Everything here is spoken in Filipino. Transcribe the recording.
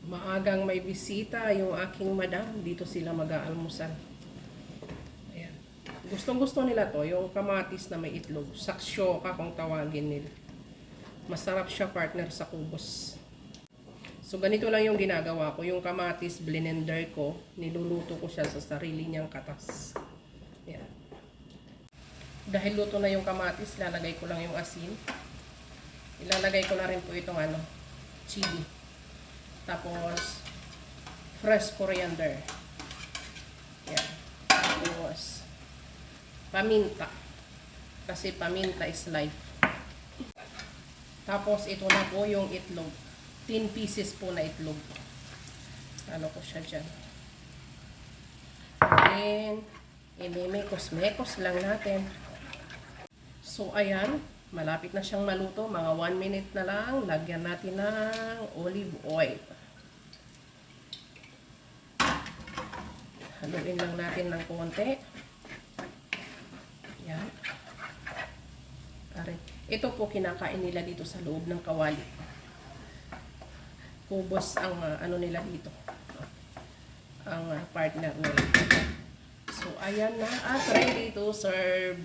Maagang may bisita yung aking madam. Dito sila mag-aalmusal. Ayan. Gustong-gusto nila to, yung kamatis na may itlog. Saksyoka kung tawagin nila. Masarap siya, partner, sa kubos. So, ganito lang yung ginagawa ko. Yung kamatis, blender ko. Niluluto ko siya sa sarili niyang katas. Ayan. Dahil luto na yung kamatis, lalagay ko lang yung asin. Ilalagay ko na rin po itong chili. Tapos, fresh coriander. Yan. Tapos, paminta. Kasi paminta is life. Tapos, ito na po yung itlog. 10 pieces po na itlog. Ano ko siya dyan. And, inimekos-mekos lang natin. So, ayan. Malapit na siyang maluto. Mga 1 minute na lang. Lagyan natin ng olive oil. Haluin lang natin ng konti. Yan. Ito po kinakain nila dito sa loob ng kawali. Kubos ang nila dito. Ang partner nila. So, ayan na. At ready to serve.